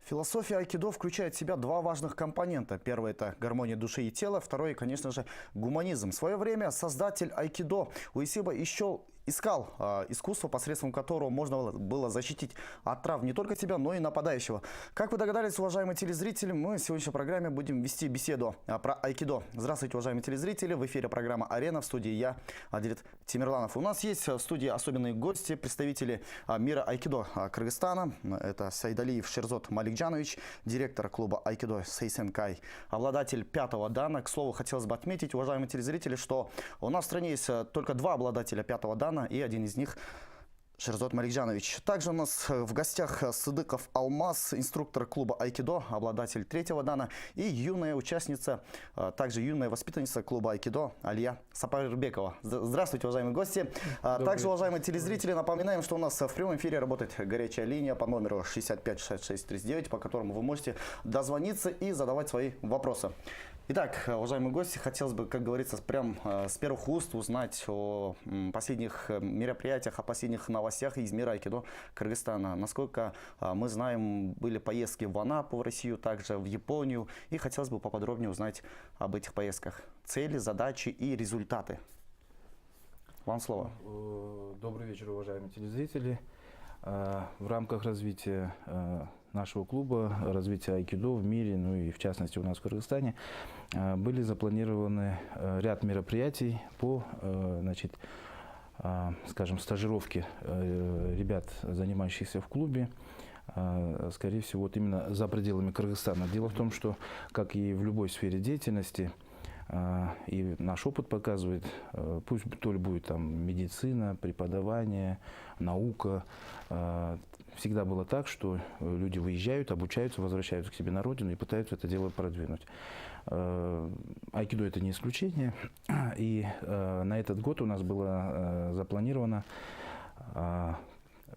Философия айкидо включает в себя два важных компонента. Первый – это гармония души и тела, второй – конечно же, гуманизм. В свое время создатель айкидо Уэсиба еще искал искусство, посредством которого можно было защитить от трав не только себя, но и нападающего. Как вы догадались, уважаемые телезрители, мы в сегодняшней программе будем вести беседу про айкидо. Здравствуйте, уважаемые телезрители, в эфире программа «Арена», в студии я, Адилет Тимирланов. У нас есть в студии особенные гости, представители мира айкидо Кыргызстана. Это Сайдалиев Шерзот Маликджанович, директор клуба айкидо Сейсенкай, обладатель 5-го дана. К слову, хотелось бы отметить, уважаемые телезрители, что у нас в стране есть только два обладателя 5-го дана, и один из них Шерзот Маликджанович. Также у нас в гостях Сыдыков Алмаз, инструктор клуба айкидо, обладатель 3-го дана, и юная участница, также юная воспитанница клуба айкидо Алия Сапарбекова. Здравствуйте, уважаемые гости. Также, уважаемые телезрители, напоминаем, что у нас в прямом эфире работает горячая линия по номеру 65 66 39, по которому вы можете дозвониться и задавать свои вопросы. Итак, уважаемые гости, хотелось бы, как говорится, прям с первых уст узнать о последних мероприятиях, о последних новостях из мира айкидо Кыргызстана. Насколько мы знаем, были поездки в Анапу, в Россию, также в Японию. И хотелось бы поподробнее узнать об этих поездках. Цели, задачи и результаты. Вам слово. Добрый вечер, уважаемые телезрители. В рамках развития нашего клуба, развития айкидо в мире, ну и в частности у нас в Кыргызстане, были запланированы ряд мероприятий по, скажем, стажировке ребят, занимающихся в клубе, скорее всего, вот именно за пределами Кыргызстана. Дело в том, что, как и в любой сфере деятельности, и наш опыт показывает, пусть то ли будет там медицина, преподавание, наука, всегда было так, что люди выезжают, обучаются, возвращаются к себе на родину и пытаются это дело продвинуть. Айкидо это не исключение, и на этот год у нас была запланирована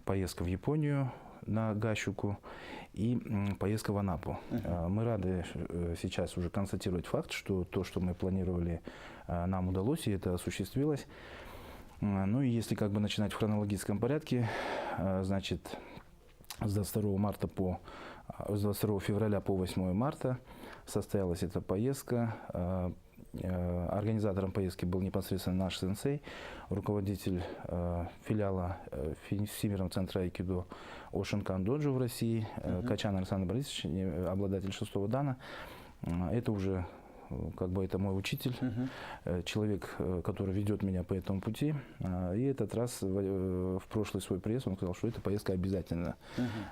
поездка в Японию на Гащуку и поездка в Анапу. Мы рады сейчас уже констатировать факт, что то, что мы планировали, нам удалось, и это осуществилось. Ну и если как бы начинать в хронологическом порядке, значит, с 22 февраля по 8 марта состоялась эта поездка. Организатором поездки был непосредственно наш сенсей, руководитель филиала Всемирного центра айкидо Ошинкан Доджо в России, Качан Александр Борисович, обладатель 6-го дана. Это уже как бы это мой учитель, человек, который ведет меня по этому пути. И этот раз в прошлый свой приезд он сказал, что эта поездка обязательно.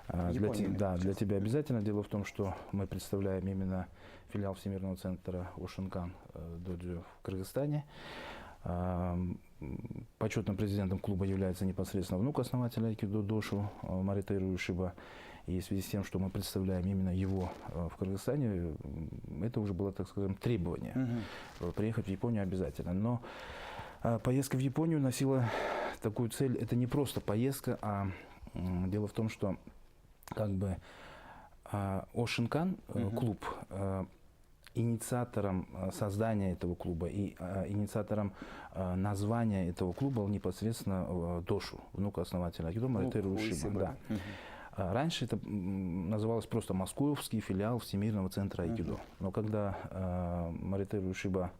Для тебя обязательно. Дело в том, что мы представляем именно филиал Всемирного центра Ошинкан Доджо в Кыргызстане. Почетным президентом клуба является непосредственно внук основателя айкидо Дошу Маритейру Ушиба. И в связи с тем, что мы представляем именно его в Кыргызстане, это уже было, так скажем, требование. Приехать в Японию обязательно. Но поездка в Японию носила такую цель. Это не просто поездка, а дело в том, что как бы Ошинкан клуб, инициатором создания этого клуба и инициатором названия этого клуба был непосредственно Дошу, внук основателя айкидо Маритейру Ушиба. Да. Раньше это называлось просто Московский филиал Всемирного центра айкидо. Но когда Маритейру Ушиба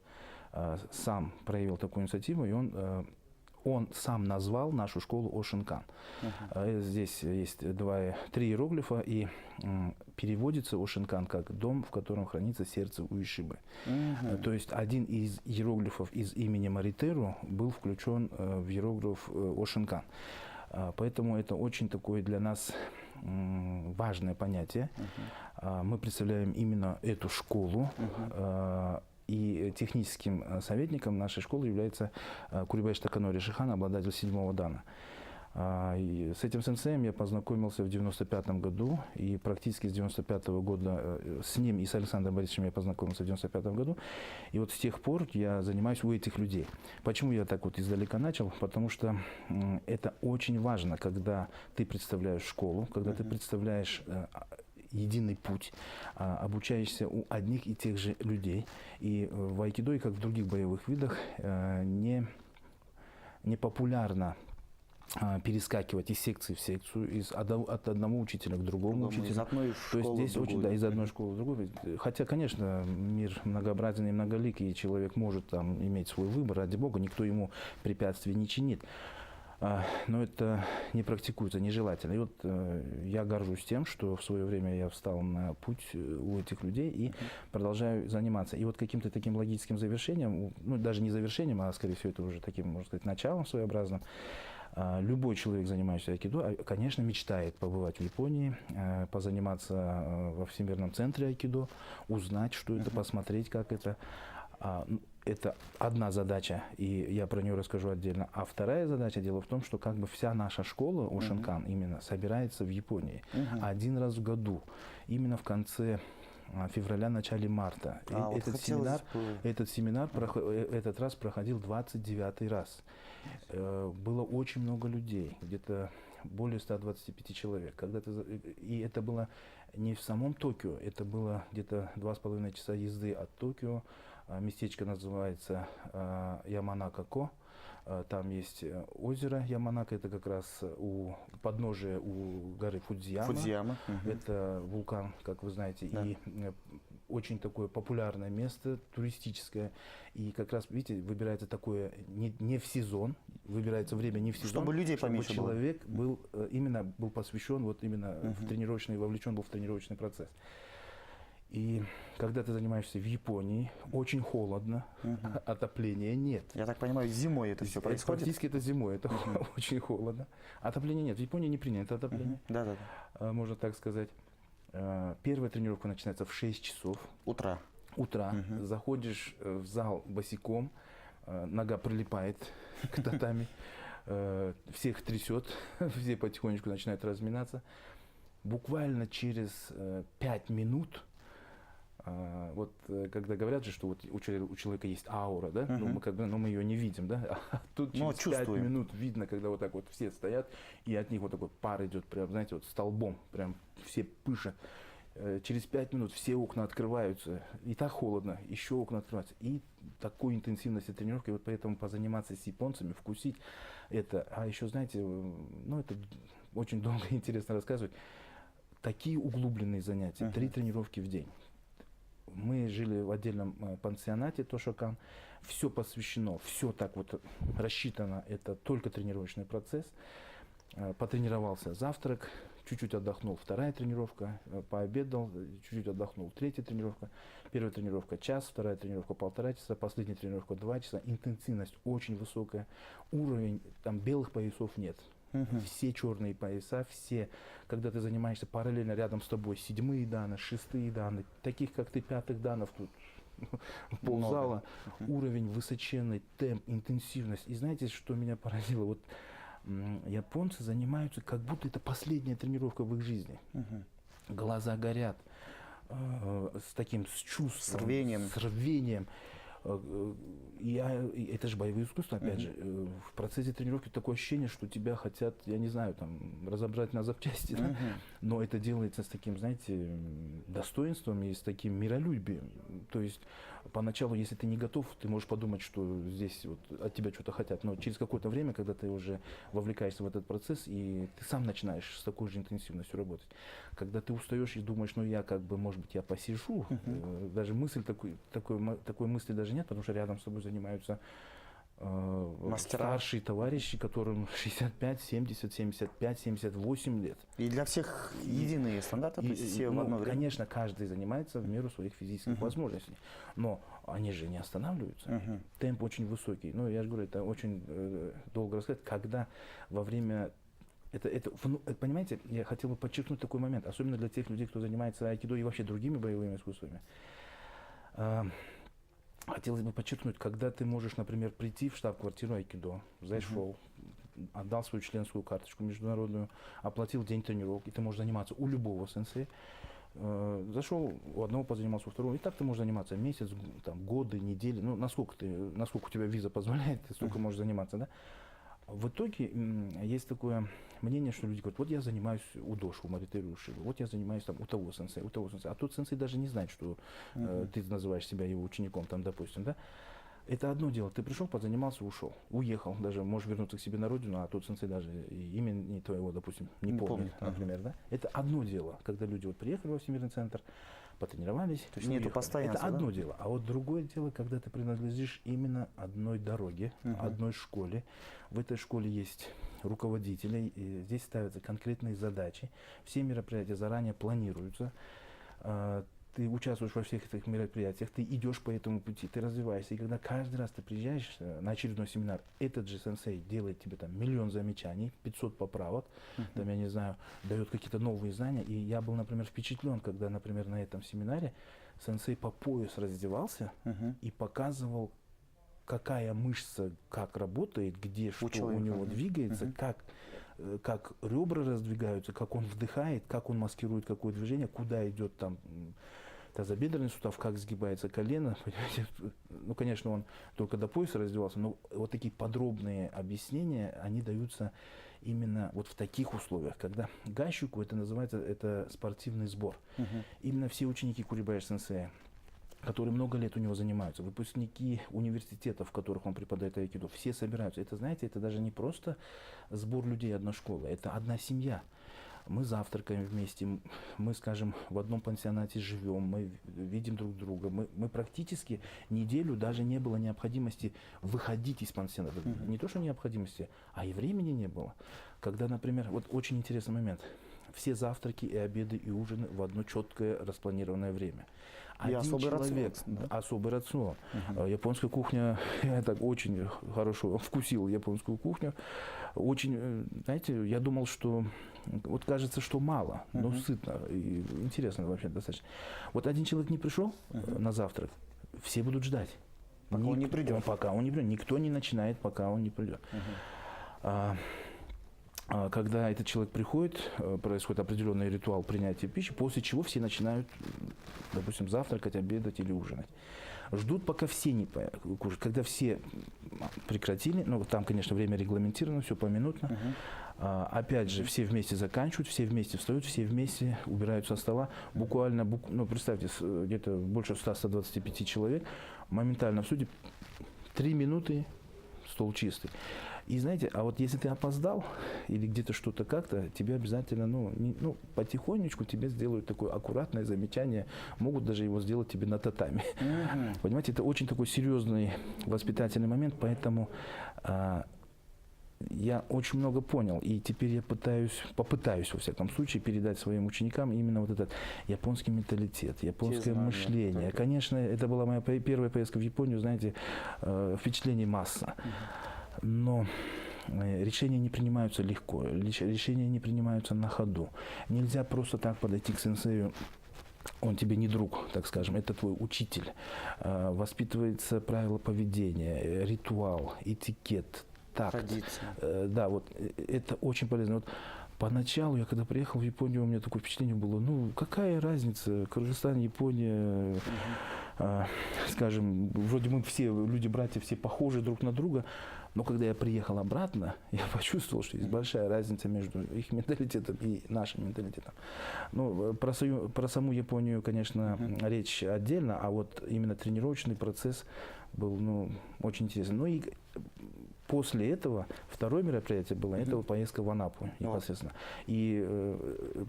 сам проявил такую инициативу, и он сам назвал нашу школу Ошинкан. Здесь есть три иероглифа, и переводится Ошинкан как «дом, в котором хранится сердце Уишибы». То есть один из иероглифов из имени Маритейру был включен в иероглиф Ошинкан. Поэтому это очень такое для нас важное понятие. Мы представляем именно эту школу. И техническим советником нашей школы является Курибайш Таканори Шихан, обладатель 7-го дана. И с этим сенсеем я познакомился в 95-м году, и практически с 95-го года с ним и с Александром Борисовичем я познакомился в 95-м году. И вот с тех пор я занимаюсь у этих людей. Почему я так вот издалека начал? Потому что это очень важно, когда ты представляешь школу, когда ты представляешь единый путь, обучаешься у одних и тех же людей. И в айкидо, и как в других боевых видах, не популярно перескакивать из секции в секцию, от одного учителя к другому учителю. Из одной То есть школы здесь в другую. очень, да, из одной школы в другую. Хотя, конечно, мир многообразен и многоликий, и человек может там иметь свой выбор, ради бога, никто ему препятствий не чинит. Но это не практикуется, нежелательно. И вот я горжусь тем, что в свое время я встал на путь у этих людей и продолжаю заниматься. И вот каким-то таким логическим завершением, ну даже не завершением, а скорее всего это уже таким, можно сказать, началом своеобразным, любой человек, занимающийся айкидо, конечно, мечтает побывать в Японии, позаниматься во Всемирном центре айкидо, узнать, что это, посмотреть, как это. Это одна задача, и я про нее расскажу отдельно. А вторая задача, дело в том, что как бы вся наша школа Ошинкан именно собирается в Японии один раз в году, именно в конце февраля, начале марта. И вот этот семинар этот раз проходил 29-й раз. Было очень много людей, где-то более 125 человек. И это было не в самом Токио, это было где-то 2,5 часа езды от Токио. Местечко называется Яманака-ко. Там есть озеро Яманака, это как раз у подножия у горы Фудзияма. Это вулкан, как вы знаете, да. И очень такое популярное место, туристическое. И как раз, видите, выбирается такое не в сезон, выбирается время не в сезон, чтобы людей поменьше чтобы человек был посвящен вот именно в тренировочный, вовлечен был в тренировочный процесс. И когда ты занимаешься в Японии, очень холодно, отопления нет. Я так понимаю, зимой это все происходит? Практически это зимой, это очень холодно. Отопления нет. В Японии не принято отопление, можно так сказать. Первая тренировка начинается в 6 часов. Утра. Заходишь в зал босиком, нога прилипает к татами, всех трясет, все потихонечку начинают разминаться. Буквально через 5 минут, вот когда говорят же, что вот у человека есть аура, да, но мы ее не видим, да, а тут через 5 минут видно, когда вот так вот все стоят, и от них вот такой пар идет, прям, знаете, вот столбом, прям все пышат. Через 5 минут все окна открываются, и так холодно, еще окна открываются, и такой интенсивности тренировки, вот поэтому позаниматься с японцами, вкусить это, а еще, знаете, ну это очень долго и интересно рассказывать, такие углубленные занятия, 3 тренировки в день. Мы жили в отдельном пансионате Тошокан, все посвящено, все так вот рассчитано, это только тренировочный процесс. Потренировался, завтрак, чуть-чуть отдохнул, вторая тренировка, пообедал, чуть-чуть отдохнул, третья тренировка, первая тренировка час, вторая тренировка 1,5 часа, последняя тренировка 2 часа, интенсивность очень высокая, уровень, там белых поясов нет. Все черные пояса, все, когда ты занимаешься параллельно рядом с тобой 7-е даны, 6-е даны, таких как ты 5-х данов тут ползала, уровень высоченный, темп, интенсивность. И знаете, что меня поразило? Вот японцы занимаются, как будто это последняя тренировка в их жизни. Глаза горят, с чувством, с рвением. Это же боевое искусство, опять же. В процессе тренировки такое ощущение, что тебя хотят, я не знаю, там, разобрать на запчасти, да? Но это делается с таким, знаете, достоинством и с таким миролюбием. То есть поначалу, если ты не готов, ты можешь подумать, что здесь вот от тебя что-то хотят. Но через какое-то время, когда ты уже вовлекаешься в этот процесс, и ты сам начинаешь с такой же интенсивностью работать. Когда ты устаешь и думаешь, ну я как бы, может быть, я посижу, даже такой мысли даже нет, потому что рядом с тобой занимаются старшие товарищи, которым 65, 70, 75, 78 лет. И для всех единые стандарты, то есть все в одно время? Конечно, каждый занимается в меру своих физических возможностей, но они же не останавливаются. Темп очень высокий. Ну, я же говорю, это очень долго рассказать, когда во время... понимаете, я хотел бы подчеркнуть такой момент, особенно для тех людей, кто занимается айкидо и вообще другими боевыми искусствами. Хотелось бы подчеркнуть, когда ты можешь, например, прийти в штаб-квартиру айкидо, зашел, отдал свою членскую карточку международную, оплатил день тренировок, и ты можешь заниматься у любого сенсея. Зашел, у одного позанимался, у второго. И так ты можешь заниматься месяц, там, годы, недели, ну, насколько у тебя виза позволяет, ты столько можешь заниматься, да? В итоге есть такое мнение, что люди говорят, вот я занимаюсь у Доши, у Маритери Ушиба, вот я занимаюсь там у того сенсея, а тот сенсей даже не знает, что ты называешь себя его учеником, там, допустим, да? Это одно дело. Ты пришел, позанимался, ушел. Уехал. Даже можешь вернуться к себе на родину, а тот сенсей даже имени твоего, допустим, не помнит, например. Да? Это одно дело, когда люди вот приехали во Всемирный центр, потренировались. То есть нету постоянства. Это одно дело. А вот другое дело, когда ты принадлежишь именно одной дороге, одной школе. В этой школе есть руководители, и здесь ставятся конкретные задачи. Все мероприятия заранее планируются. Ты участвуешь во всех этих мероприятиях, ты идешь по этому пути, ты развиваешься. И когда каждый раз ты приезжаешь на очередной семинар, этот же сенсей делает тебе там миллион замечаний, 500 поправок, там, я не знаю, дает какие-то новые знания. И я был, например, впечатлен, когда, например, на этом семинаре сенсей по пояс раздевался и показывал, какая мышца как работает, где что у него двигается, как ребра раздвигаются, как он вдыхает, как он маскирует какое движение, куда идет там тазобедренный сустав, как сгибается колено. Понимаете? Ну, конечно, он только до пояса раздевался, но вот такие подробные объяснения, они даются именно вот в таких условиях, когда гайщику это называется, это спортивный сбор. Именно все ученики Курибаева-сенсея, которые много лет у него занимаются, выпускники университетов, в которых он преподает айкидо, все собираются. Это, знаете, это даже не просто сбор людей одной школы, это одна семья. Мы завтракаем вместе, мы, скажем, в одном пансионате живем, мы видим друг друга. Мы практически неделю даже не было необходимости выходить из пансионата. Не то, что необходимости, а и времени не было. Когда, например, вот очень интересный момент. Все завтраки и обеды и ужины в одно четкое распланированное время. Один особый человек, рацион, да? особый рацион. Японская кухня, я так очень хорошо вкусил японскую кухню. Очень, знаете, я думал, что, вот кажется, что мало, но сытно и интересно вообще достаточно. Вот один человек не пришел на завтрак, все будут ждать. Пока он не придет. Пока он не придет. Никто не начинает, пока он не придет. Когда этот человек приходит, происходит определенный ритуал принятия пищи, после чего все начинают, допустим, завтракать, обедать или ужинать. Ждут, пока все не кушают. Когда все прекратили, ну там, конечно, время регламентировано, все поминутно. Опять же, все вместе заканчивают, все вместе встают, все вместе убирают со стола. Буквально, ну представьте, где-то больше 100-125 человек, моментально в суде 3 минуты, стол чистый. И знаете, а вот если ты опоздал или где-то что-то как-то, тебе обязательно, потихонечку тебе сделают такое аккуратное замечание, могут даже его сделать тебе на татами. Понимаете, это очень такой серьезный воспитательный момент, поэтому я очень много понял, и теперь я попытаюсь, во всяком случае, передать своим ученикам именно вот этот японский менталитет, японское мышление. Конечно, это была моя первая поездка в Японию, знаете, впечатлений масса. Но решения не принимаются легко, решения не принимаются на ходу. Нельзя просто так подойти к сенсею, он тебе не друг, так скажем, это твой учитель. Воспитывается правила поведения, ритуал, этикет, такт. Традиция. Да, вот это очень полезно. Вот поначалу, я когда приехал в Японию, у меня такое впечатление было, какая разница, Кыргызстан, Япония, скажем, вроде мы все люди-братья, все похожи друг на друга, но когда я приехал обратно, я почувствовал, что есть большая разница между их менталитетом и нашим менталитетом. Ну, про саму Японию, конечно, речь отдельно, а вот именно тренировочный процесс был, очень интересный. Ну и после этого второе мероприятие было, это поездка в Анапу непосредственно. И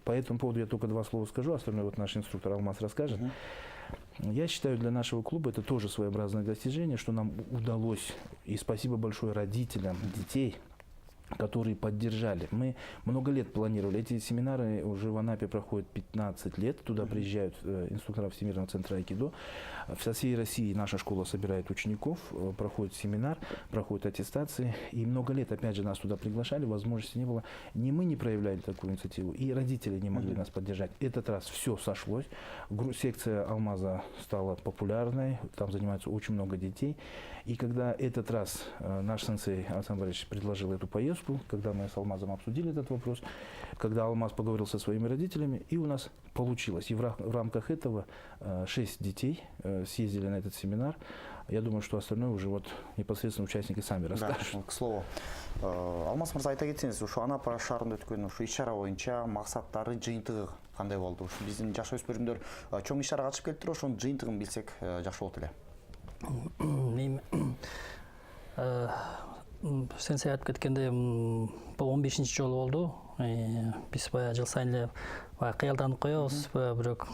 по этому поводу я только 2 слова скажу, остальное вот наш инструктор Алмаз расскажет. Я считаю, для нашего клуба это тоже своеобразное достижение, что нам удалось, и спасибо большое родителям детей, которые поддержали. Мы много лет планировали. Эти семинары уже в Анапе проходят 15 лет. Туда приезжают инструктора Всемирного центра айкидо. Со всей России наша школа собирает учеников, проходит семинар, проходит аттестации. И много лет, опять же, нас туда приглашали, возможности не было. Ни мы не проявляли такую инициативу, и родители не могли нас поддержать. Этот раз все сошлось. Секция Алмаза стала популярной, там занимается очень много детей. И когда этот раз наш сенсей Александр Борисович предложил эту поездку, когда мы с Алмазом обсудили этот вопрос, когда Алмаз поговорил со своими родителями, и у нас получилось. И в рамках этого 6 детей съездили на этот семинар. Я думаю, что остальное уже вот непосредственно участники сами расскажут. Да, к слову. Алмаз мырза, айта кетсеңіз, ушу Анапа шаарында өткөн ушу иш-чара боюнча максаттары, жыйынтыгы кандай болду? Биздин жаш өспүрүмдөр чоң иш-чарага катышып келиптир, ошонун жыйынтыгын билсек жакшы болот эле. Мен сенсей айтып кеткенде бұл 15-ші жолы болды. Біз баягы жыл сайын эле баягы кыялданып коебуз, бирок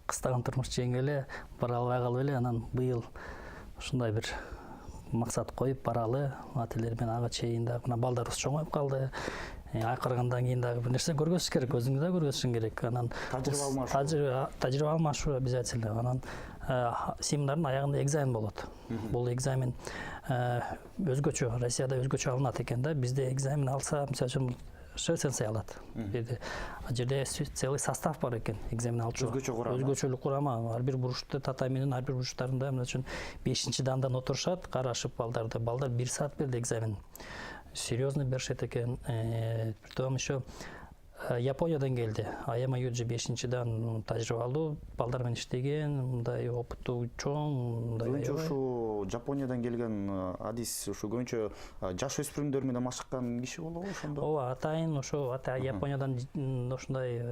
кыстаган турмуш жеңип эле бара албай калып эле, анан быйыл ушундай бир максат коюп баралы. Ателер мен ага чейин дагы мына балдарыбыз чоңоюп калды. Акыргандан кийин дагы бир нерсе көргөзүш керек, өзүңүз да көргөзүшүң керек. Анан тажрыйба алмашуу обязательно. Анан семинардын аягында экзамен болот. Бул экзамен өзгөчө, Россияда өзгөчө алынат экен да. Бизде экзамен алса, мисалы үчүн сенсей алат. Ал жерде целый состав бар экен, экзамен алчу. Өзгөчөлүк курама. Ар бир буручта татаминин ар бир буручтарында, мисалы үчүн 5-чи дандан отурушат, карашып балдарды. Балдар 1 саат берди экзамен. Серьезно беришет экен. Притом еще Япониядан келди. Аяма Юджи 5-чи дан тажрыйбалуу балдар менен иштеген, мындай опыттуу чоң, мындай. Көбүнчө ушу Жапониядан келген адис ушу көбүнчө жаш өспүрүмдөр менен машыккан киши болобу ошондо? Ооба, атайын ошо Япониядан ушундай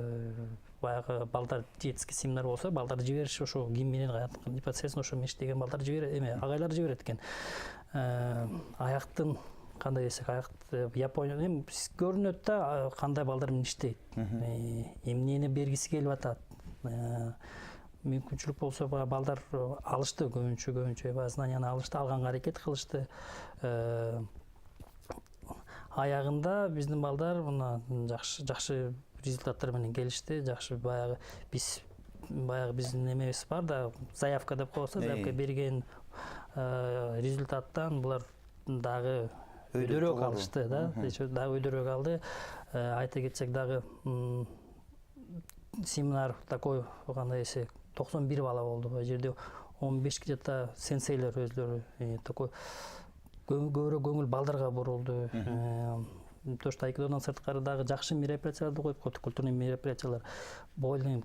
баягы балдар детский семинар болсо, балдарды жибериш ошо ким менен непосредственно ошо иштеген балдар жиберет, агайлар жиберет экен. Аяктын кандай десек, Япония көрүнөт да кандай балдар менен иштейт. Эмнени бергиси келип атат. Мүмкүнчүлүк болсо балдар алышты, көбүнчө знанияны алышты, алганга аракет кылышты. Аягында биздин балдар мына жакшы результаттар менен келишти. Жакшы баягы биздин эмебиз бар да, заявка деп коебуз, заявка берген результаттан булар дагы өйдөрөөк алышты да, дагы өйдөрөөк алды. Айта кетсек дагы семинар такой, кандай десек, 91 бала болду. Бул жерде 15 где-то сенсейлер өзлөрү такой көбүрөөк көңүл балдарга бурулду. То, что айкидодон сырткары дагы жакшы мероприятияларды коюп койду, культурный мероприятиялар. Бойлинг,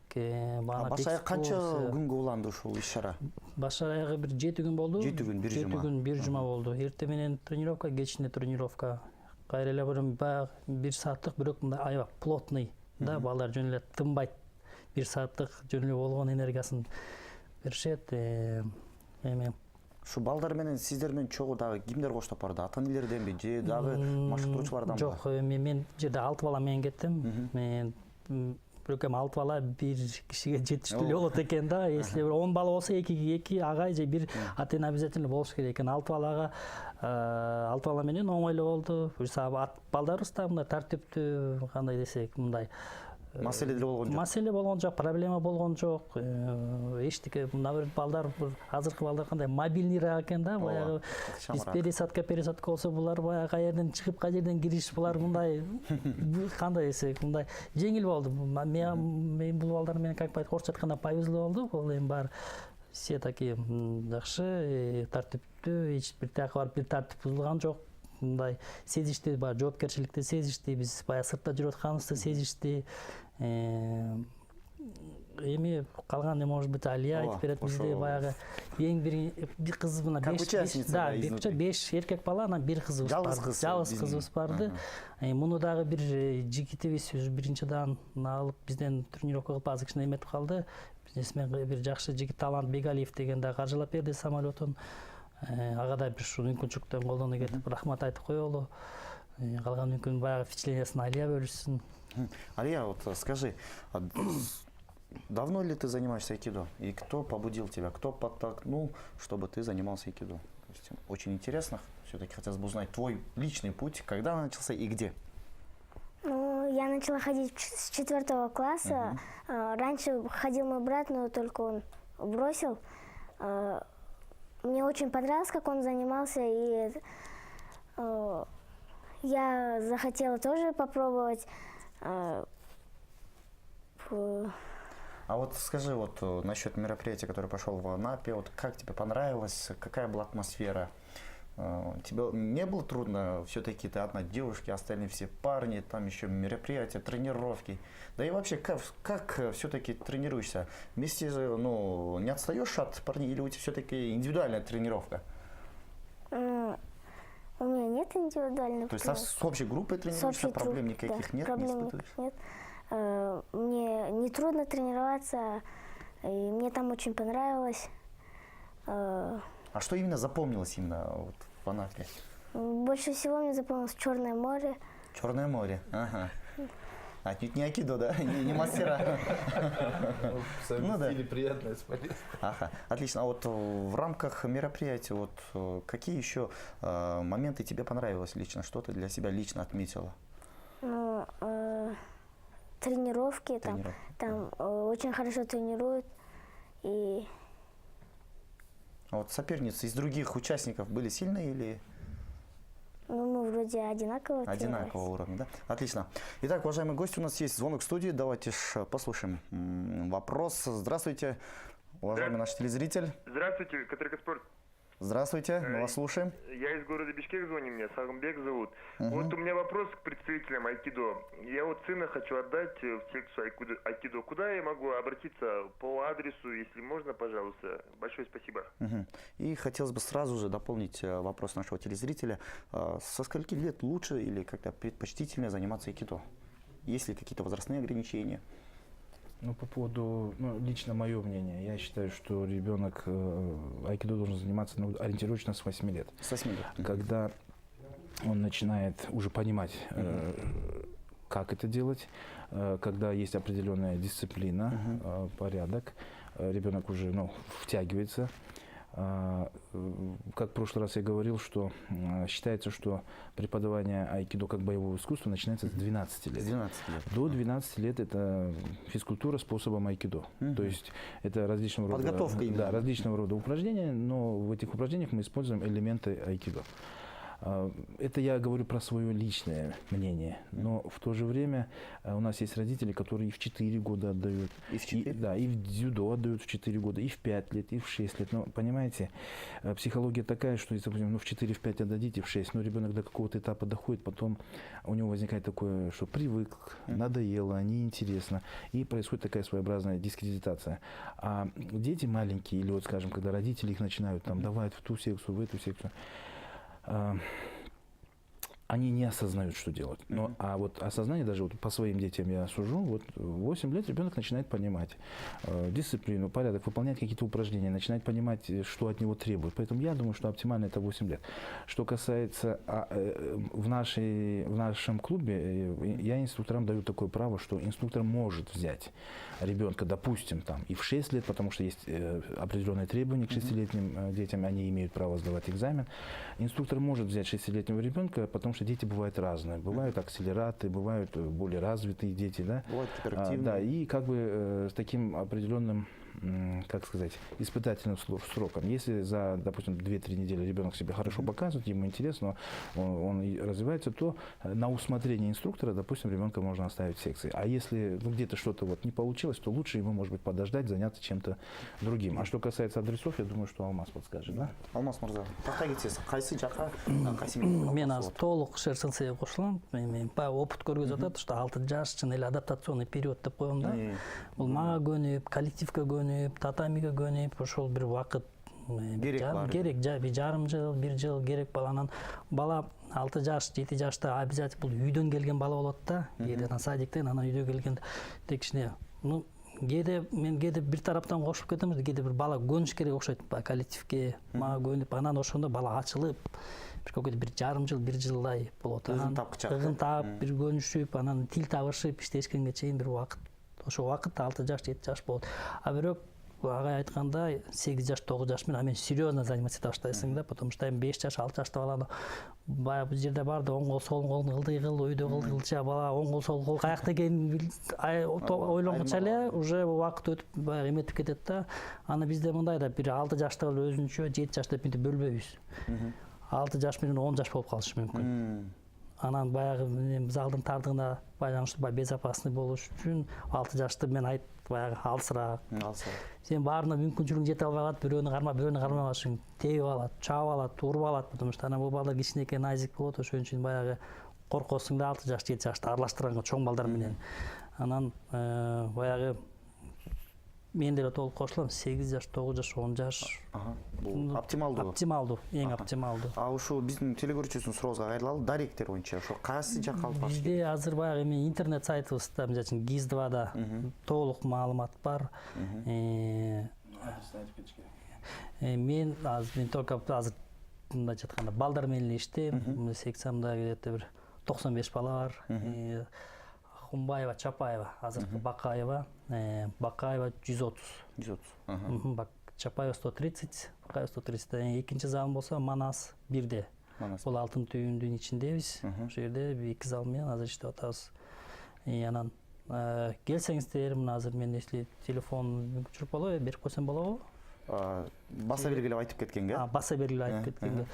баш аяк канча күнгө уланды ушул иш-чара? Баш аягы бир 7 күн болду. 7 күн, 1 жума. 7 күн, 1 жума болду. Эртең менен тренировка, кечинде тренировка. Кайра эле баягы 1 сааттык, бирок мындай аябай плотный да, балдар жөн эле тынбайт. 1 сааттык жөн эле болгон энергиясын беришет. Шу балдар менен сиздер менен чогуу дагы кимдер коштоп барды? Ата-энелерденби же дагы машыктыруучуларданбы? Жок, мен жерде 6 бала менен кеттим. Мен бирок 6 бала бир кишиге жетиштүү эле болот экен да. Если 10 бала болсо 2 агай же 1 ата-эне обязательно болуш керек экен. 6 бала менен оңой эле болду. Балдарыбыз да мындай тартиптүү, кандай десек, мындай маселе болгон жок. Маселе болгон жок, проблема болгон жок. Эчтеке мына балдар азыркы балдар кандай мобильныйраак экен да, баягы биз пересадка болсо булар баягы каерден чыгып кай жерден кириш, булар мындай кандай десек, мындай жеңил болду. Мен бул балдар менен как айтып орусча айтканда повезло болду. Бул эми бар все такие жакшы, тартиптүү, эч бир тияка барып бир тартип бузулган жок. Мындай сезишти, бар жоопкерчиликти сезишти, биз баягы сыртта жүрүп атканыбызды сезишти. Эми калган может быть Алия айтып берет, бизде баягы эң бир кыз мына 5 эркек бала, анан 1 кызыбыз бар. Жалгыз кызыбыз барды. Муну дагы бир жигитибиз биринчи дан алып бизден тренировка кылып азыр кичине эметип калды. Бизнесмен бир жакшы жигит Талант Бегалиев деген да каржылап берди самолетун. Ага да бир ушул мүмкүнчүлүктөн колдоно кетип рахмат айтып коелу. Калган мүмкүн баягы впечатлениесин Алия бөлүшсүн. Алия, вот скажи, давно ли ты занимаешься айкидо? И кто побудил тебя, кто подтолкнул, чтобы ты занимался айкидо? То есть, очень интересно, все-таки хотелось бы узнать твой личный путь, когда он начался и где? Ну, я начала ходить с 4 класса. Раньше ходил мой брат, но только он бросил. Мне очень понравилось, как он занимался, и я захотела тоже попробовать. А вот скажи, вот насчет мероприятия, которое прошел в Анапе, вот как тебе понравилось, какая была атмосфера? Тебе не было трудно, все-таки ты одна девушка, остальные все парни, там еще мероприятия, тренировки. Да и вообще, как все-таки тренируешься? Вместе, ну, не отстаешь от парней или у тебя все-таки индивидуальная тренировка? У меня нет индивидуальной тренировки. То есть с общей группой тренируешься, проблем никаких нет? Проблем никаких нет. Мне не трудно тренироваться, и мне там очень понравилось. А что именно запомнилось именно вот в Анапе? Больше всего мне запомнилось Черное море. Черное море. Ага. Отнюдь не айкидо, да? Не мастера. Ну да. приятное с полезным. Ага, отлично. А вот в рамках мероприятия, вот какие еще моменты тебе понравилось лично? Что ты для себя лично отметила? Ну, тренировки, Тренировки. там очень хорошо тренируют. И А вот соперницы из других участников были сильные или мы вроде одинаково одинакового уровня, да? Отлично. Итак, уважаемые гости, у нас есть звонок в студии. Давайте послушаем вопрос. Здравствуйте, уважаемый наш телезритель. Здравствуйте, Катарка Спорт. Здравствуйте, мы вас слушаем. Я из города Бишкек звоню, меня Сагымбек зовут. Вот у меня вопрос к представителям айкидо. Я вот сына хочу отдать в секцию айкидо. Куда я могу обратиться по адресу, если можно, пожалуйста? Большое спасибо. Мгм. И хотелось бы сразу же дополнить вопрос нашего телезрителя. Со скольки лет лучше или как-то предпочтительнее заниматься айкидо? Есть ли какие-то возрастные ограничения? Ну, по поводу, лично мое мнение, я считаю, что ребенок айкидо должен заниматься ориентировочно с 8 лет. С 8 лет. Когда он начинает уже понимать, как это делать, когда есть определенная дисциплина, порядок, ребенок уже втягивается. Как в прошлый раз я говорил, что считается, что преподавание айкидо как боевого искусства начинается с 12 лет. С 12 лет. До 12 лет это физкультура способом айкидо. То есть это различного рода, Подготовка именно. различного рода упражнения, но в этих упражнениях мы используем элементы айкидо. Это я говорю про свое личное мнение, но в то же время у нас есть родители, которые и в 4 года отдают. И в 4? Да, и в дзюдо отдают в 4 года, и в 5 лет, и в 6 лет. Но понимаете, психология такая, что если, допустим, в 4-5 отдадите, в 6, но ребенок до какого-то этапа доходит, потом у него возникает такое, что привык, надоело, неинтересно, и происходит такая своеобразная дискредитация. А дети маленькие, или вот, скажем, когда родители их начинают давать в ту секцию, в эту секцию, они не осознают, что делать. А вот осознание, даже вот по своим детям я сужу, вот в 8 лет ребенок начинает понимать дисциплину, порядок, выполнять какие-то упражнения, начинает понимать, что от него требуют. Поэтому я думаю, что оптимально это 8 лет. Что касается в нашем клубе, я инструкторам даю такое право, что инструктор может взять ребенка, допустим, и в 6 лет, потому что есть определенные требования к 6-летним детям, они имеют право сдавать экзамен. Инструктор может взять 6-летнего ребенка, потому что дети бывают разные. Бывают акселераты, бывают более развитые дети, да? Бывают гиперактивные. Да, и как бы с таким определенным, как сказать, испытательным сроком. Если за, допустим, 2-3 недели ребенок себя хорошо показывает, ему интересно, он развивается, то на усмотрение инструктора, допустим, ребенка можно оставить в секции. А если где-то что-то не получилось, то лучше ему, может быть, подождать, заняться чем-то другим. А что касается адресов, я думаю, что Алмаз подскажет, да? Алмаз Мурза, тоқтайгетсіз, қайсы жаққа, қайсы Мен азыр толық шерсенсеге қосыламын. Мен баяғы опыт көргізіп жатады, что 6 жаш үшін эле адаптационный период деп коем да. Бул мага көнүп, коллективге көнүп, татамиге көнүп, ошол бир убакыт керек, бир жарым жыл, 1 жыл керек баланан. Бала 6 жаш, 7 жашта обязательно бул үйдөн келген бала болот да. Кээде садиктен, анан үйдө келген кичине. Кээде бир тараптан кошуп кетемиз, кээде бир бала көнүш керек окшойт коллективге, мага көнүп, анан ошондо бала ачылып, бир жарым жыл, 1 жылдай болот. Ыгын таап, бир көнүшүп, анан тил табышып, иштешкенге чейин бир убакыт. Ошол убакыт 6 жаш, 7 жаш болот. А бирок агай айткандай 8 жаш, 9 жаш менен серьезно заниматься эте баштайсың да, потому что 5 жаш, 6 жашта баланы баягы бул жерде барды, оң кол, сол колун кылдый кыл, үйдө кылдыйча бала оң кол, сол кол каякта экенин ойлонгуча эле уже убакыт өтүп баягы эметип кетет да. Аны бизде мындай да, бир 6 жашта өзүнчө, 7 жашта мынтип бөлбөйбүз. 6 жаш менен 10 жаш болуп калышы мүмкүн. Анан баягы биз алдын тардыгына байланыштуу безопасный болуш үчүн 6 жашты мен айт баягы алысыраак. Сен баарына мүмкүнчүлүгүң жете албай калат, бирөөнү кармай калышың, тееп алат, чаап алат, уруп алат, потому что анан бул балдар кичинекей назик болот, ошон үчүн баягы коркосуң да 6 жаш, 7 жашты аралаштырганга чоң балдар менен. Анан баягы мен деле толук кошулам, 8 жаш, 9 жаш, 10 жаш. Бул оптималдуу. Оптималдуу, эң оптималдуу. А ушул биздин телегөрүүчүсүн сурообузга кайрылалы, даректер боюнча ошо кайсы жакка алып барыш? Бизде азыр баягы интернет сайтыбызда, мисалы үчүн ГИЗ-2да толук маалымат бар. Мен только азыр мындайча айтканда балдар менен эле иштейм. Секциямда где-то бир 95 бала бар. Хумбаева, Чапаева, азыркы Бакаева, Бакаева 130. 130. Чапаева 130, Бакаева 130. Экинчи залым болсо Манас 1-де. Бул алтын түйүндүн ичиндебиз. Ошол жерде 2 зал менен азыр иштеп атабыз. Анан келсеңиздер, мына азыр мен если телефон мүмкүнчүлүк болобу, берип койсом болобу? Баса белгилеп айтып кеткенге. Баса белгилеп айтып кеткенге.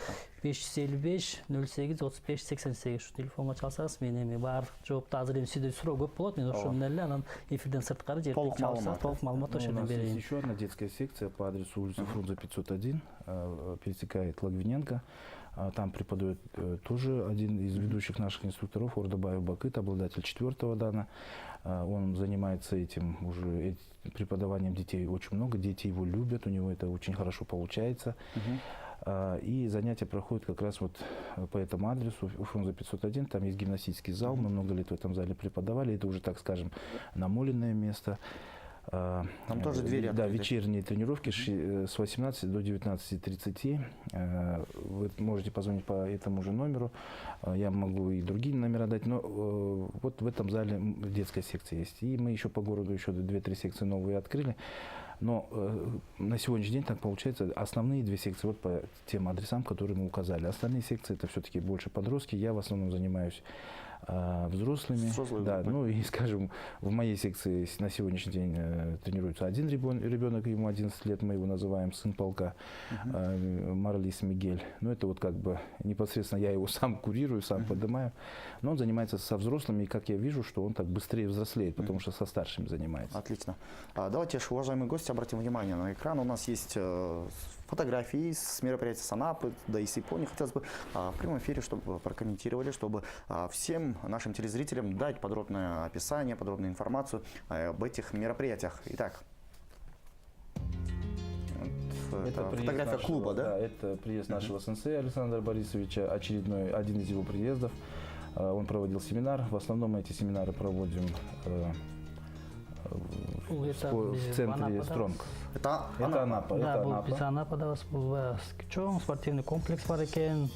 555 08 35 88 şu телефонго чалсаңыз, мен эми баардык жоопту азыр эми сизде суроо көп болот. Мен ошол менен эле анан эфирден сырткары жерде чалса, толук маалымат ошол жерден берейин. Еще одна детская секция по адресу улица Фрунзе 501, пересекает Логвиненко. Там преподает тоже один из ведущих наших инструкторов, Ордабаев Бакыт, обладатель 4-го дана. Он занимается этим уже преподаванием детей очень много, дети его любят, у него это очень хорошо получается. И занятия проходят как раз вот по этому адресу, Фрунзе 501, там есть гимнастический зал, мы много лет в этом зале преподавали, это уже, так скажем, намоленное место. Там тоже двери Да, открыты. вечерние тренировки с 18 до 19:30. Вы можете позвонить по этому же номеру. Я могу и другие номера дать, но вот в этом зале детская секция есть. И мы еще по городу еще 2-3 секции новые открыли. Но на сегодняшний день так получается, основные 2 секции вот по тем адресам, которые мы указали. Остальные секции это все-таки больше подростки. Я в основном занимаюсь взрослыми. Да, ну и, скажем, в моей секции на сегодняшний день тренируется один ребенок, ему 11 лет, мы его называем сын полка, Марлис Мигель. Ну это вот как бы непосредственно я его сам курирую, сам поднимаю. Но он занимается со взрослыми, и как я вижу, что он так быстрее взрослеет, потому что со старшими занимается. Отлично. Давайте, уважаемые гости, обратим внимание на экран. У нас есть фотографии с мероприятия Санапы, да и с Японии. Хотелось бы в прямом эфире, чтобы прокомментировали, чтобы всем нашим телезрителям дать подробное описание, подробную информацию об этих мероприятиях. Итак, это фотография нашего клуба, да? Да, это приезд нашего сенсея Александра Борисовича, очередной, один из его приездов. Он проводил семинар. В основном мы эти семинары проводим в центре Стронг. Это Анапа. Да, Это бул Анапа. биз Анапада чоң спортивный комплекс бар экен.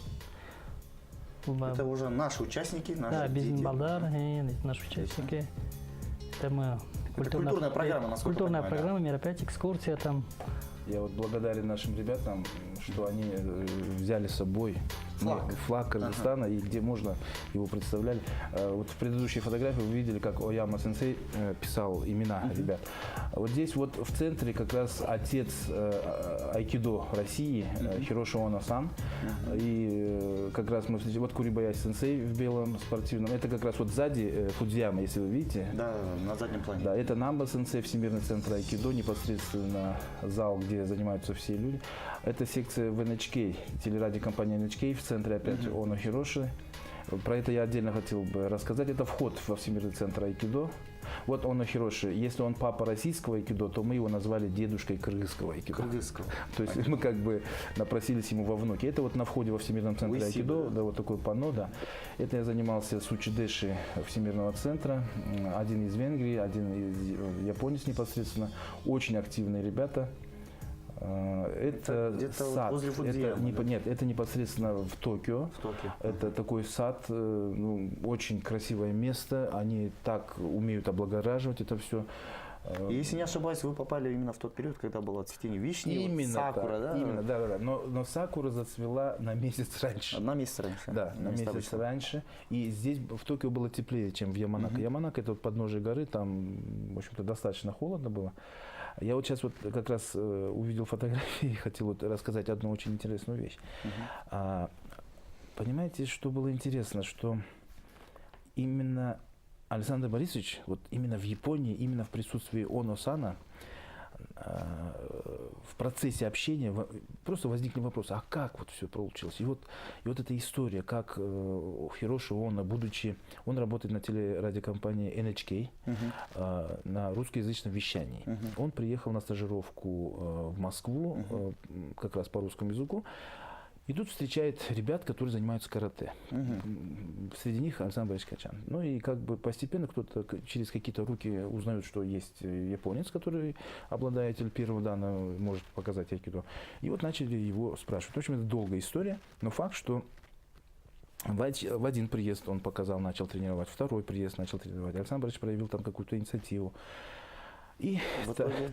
Это уже наши участники, наши Да, дети. биздин балдар, наши участники. Это мы культурная программа, насколько я культурная понимаю, да? программа, мероприятие, экскурсия там. Я вот благодарен нашим ребятам, что они взяли с собой флаг Кыргызстана, и где можно его представляли. Вот в предыдущей фотографии вы видели, как Ояма сенсей писал имена ребят. Вот здесь вот в центре как раз отец айкидо России, Хироши Оно-сан. И как раз мы встретили, вот Курибаяси сенсей в белом спортивном. Это как раз вот сзади Фудзияма, если вы видите. Да, на заднем плане. Да, это Намба сенсей, Всемирный центр айкидо, непосредственно зал, где занимаются все люди. Это секция в NHK, телерадиокомпания NHK, в центре опять Оно Хироши. Про это я отдельно хотел бы рассказать. Это вход во Всемирный центр айкидо. Вот Оно Хироши. Если он папа российского айкидо, то мы его назвали дедушкой кыргызского айкидо. То есть мы как бы напросились ему во внуки. Это вот на входе во Всемирном центре айкидо, да, вот такое панно, да. Это я занимался с учидеши Всемирного центра. Один из Венгрии, один из японец непосредственно. Очень активные ребята. Это сад. Возле Фудзияма, да? Нет, это непосредственно в Токио. Это такой сад, ну, очень красивое место. Они так умеют облагораживать это все. И если не ошибаюсь, вы попали именно в тот период, когда было цветение вишни, Именно сакура, так, да? Именно, да. Но сакура зацвела на месяц раньше. На месяц раньше. Да, на месяц раньше. И здесь в Токио было теплее, чем в Яманако. Яманако — это вот подножие горы, там, в общем-то, достаточно холодно было. Я вот сейчас вот как раз увидел фотографии и хотел вот рассказать одну очень интересную вещь. Понимаете, что было интересно, что именно Александр Борисович, вот именно в Японии, именно в присутствии Оно-сана, в процессе общения просто возникли вопросы, а как вот все получилось? И вот эта история, как Хироши Оно, будучи, он работает на телерадиокомпании NHK на русскоязычном вещании. Он приехал на стажировку в Москву как раз по русскому языку. И тут встречает ребят, которые занимаются карате. Среди них Александр Борисович Качан. Ну и как бы постепенно кто-то через какие-то руки узнает, что есть японец, который обладатель первого дана, может показать айкидо. И вот начали его спрашивать. В общем, это долгая история, но факт, что в один приезд он показал, начал тренировать, второй приезд начал тренировать. Александр Борисович проявил там какую-то инициативу. И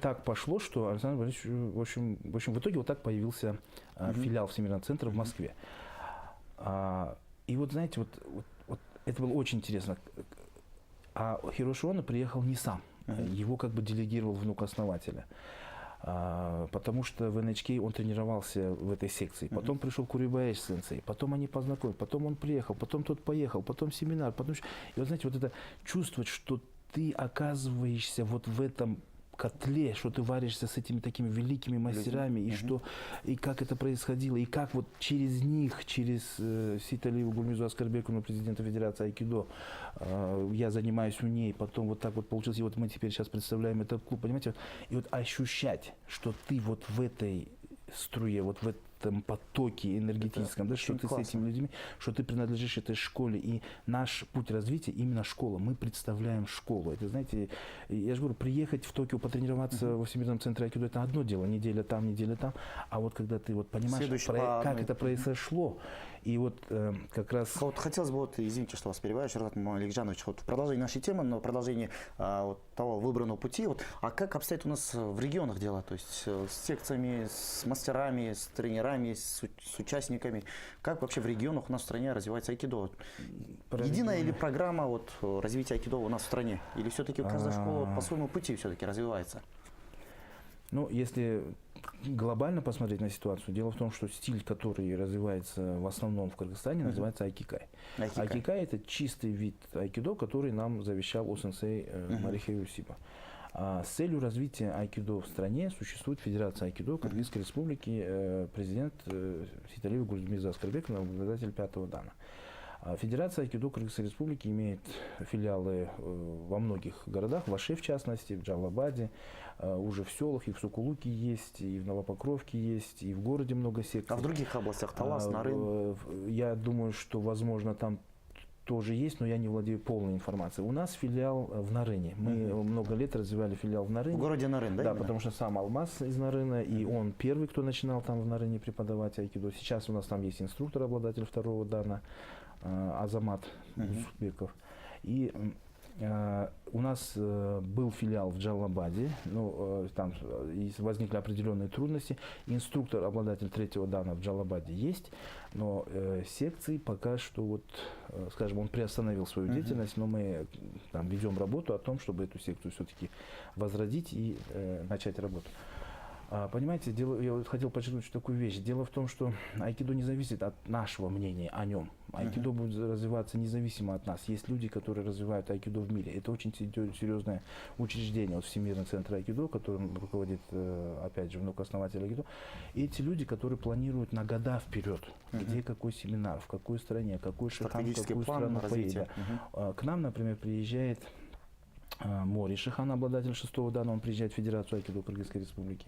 так пошло, что Александр Борисович, в общем, в итоге вот так появился филиал Всемирного центра в Москве. И вот, знаете, вот это было очень интересно. А Хироши Оно приехал не сам. Его как бы делегировал внук основателя. Потому что в NHK он тренировался в этой секции. Потом пришел Курибаэш-сенсей, потом они познакомились, потом он приехал, потом тот поехал, потом семинар. Потом... И вот знаете, вот это чувствовать, что ты оказываешься вот в этом котле, что ты варишься с этими такими великими мастерами, и что, и как это происходило, и как вот через них, через Ситалиеву Гульмизу Аскарбековну, президента Федерации айкидо, я занимаюсь у ней, потом вот так вот получилось, и вот мы теперь сейчас представляем этот клуб, понимаете, и вот ощущать, что ты вот в этой струе, вот в этом потоке энергетическом, да, что ты классно с этими людьми, что ты принадлежишь этой школе. И наш путь развития именно школа. Мы представляем школу. Это, знаете, я же говорю, приехать в Токио, потренироваться во Всемирном центре айкидо, это одно дело, неделя там. А вот когда ты вот понимаешь, как это произошло, и вот как раз... Вот хотелось бы, вот, извините, что вас перебиваю, Шерзат Аликжанович, вот в продолжении нашей темы, но в продолжении вот того выбранного пути, вот, а как обстоит у нас в регионах дела, то есть с секциями, с мастерами, с тренерами, с участниками, как вообще в регионах у нас в стране развивается айкидо? Единая или программа вот, развития айкидо у нас в стране? Или все-таки каждая школа по своему пути все-таки развивается? Ну, если глобально посмотреть на ситуацию, дело в том, что стиль, который развивается в основном в Кыргызстане, называется айкикай. Айкикай – это чистый вид айкидо, который нам завещал о-сенсей Марихей Усиба. С целью развития айкидо в стране существует Федерация айкидо Кыргызской Республики, президент Ситалиева Гульмиза Аскарбековна, обладатель 5-го дана. Федерация айкидо Кыргызской Республики имеет филиалы во многих городах, в Аше в частности, в Джалабаде, уже в селах, и в Сокулуке есть, и в Новопокровке есть, и в городе много секций. А в других областях, Талас, Нарын? Я думаю, что, возможно, там тоже есть, но я не владею полной информацией. У нас филиал в Нарыне. Мы много лет развивали филиал в Нарыне. В городе Нарын, да? Да, потому что сам Алмаз из Нарына, и он первый, кто начинал там в Нарыне преподавать айкидо. Сейчас у нас там есть инструктор, обладатель 2-го дана, Азамат Усбеков. И у нас был филиал в Джалабаде, но там возникли определенные трудности. Инструктор, обладатель 3-го дана в Джалабаде есть, но секции пока что, вот, скажем, он приостановил свою деятельность, но мы там ведем работу о том, чтобы эту секцию все-таки возродить и начать работу. Понимаете, я вот хотел подчеркнуть такую вещь. Дело в том, что айкидо не зависит от нашего мнения о нем. Айкидо будет развиваться независимо от нас. Есть люди, которые развивают айкидо в мире. Это очень серьезное учреждение, вот Всемирный центр айкидо, которым руководит, опять же, внук основателя айкидо. И эти люди, которые планируют на года вперед, где какой семинар, в какой стране, какой шихан, в какую страну поедет. К нам, например, приезжает Мори Шихан, обладатель 6-го дана, он приезжает в Федерацию айкидо Кыргызской Республики.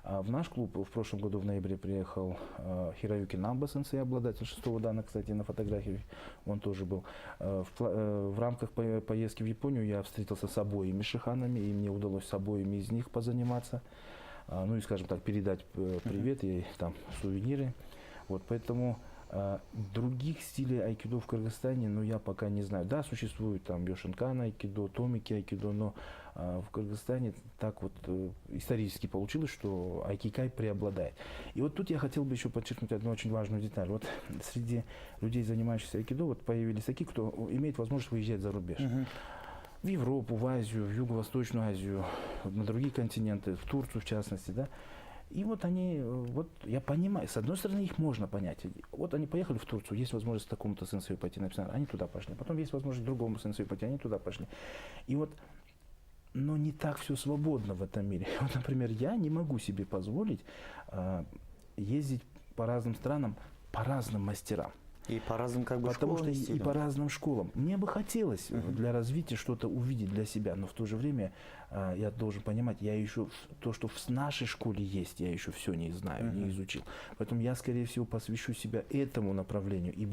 В наш клуб в прошлом году в ноябре приехал Хироюки Намба-сенсей, обладатель 6-го дана, кстати, на фотографии он тоже был. В рамках поездки в Японию я встретился с обоими шиханами, и мне удалось с обоими из них позаниматься. Ну и, скажем так, передать привет и там сувениры. Вот, поэтому других стилей айкидо в Кыргызстане, ну, я пока не знаю. Да, существует там Йошинкан айкидо, Томики айкидо, но в Кыргызстане так вот исторически получилось, что айкикай преобладает. И вот тут я хотел бы еще подчеркнуть одну очень важную деталь. Вот среди людей, занимающихся айкидо, вот появились такие, кто имеет возможность выезжать за рубеж. В Европу, в Азию, в Юго-Восточную Азию, на другие континенты, в Турцию в частности, да. И вот они, вот я понимаю, с одной стороны их можно понять. Вот они поехали в Турцию, есть возможность такому-то сенсею пойти на семинар, они туда пошли. Потом есть возможность другому сенсею пойти, они туда пошли. И вот, но не так все свободно в этом мире. Вот, например, я не могу себе позволить ездить по разным странам, по разным мастерам. И по разным как бы потому школам, что и по разным школам. Мне бы хотелось для развития что-то увидеть для себя, но в то же время я должен понимать, я еще то, что в нашей школе есть, я еще все не знаю, не изучил. Поэтому я, скорее всего, посвящу себя этому направлению и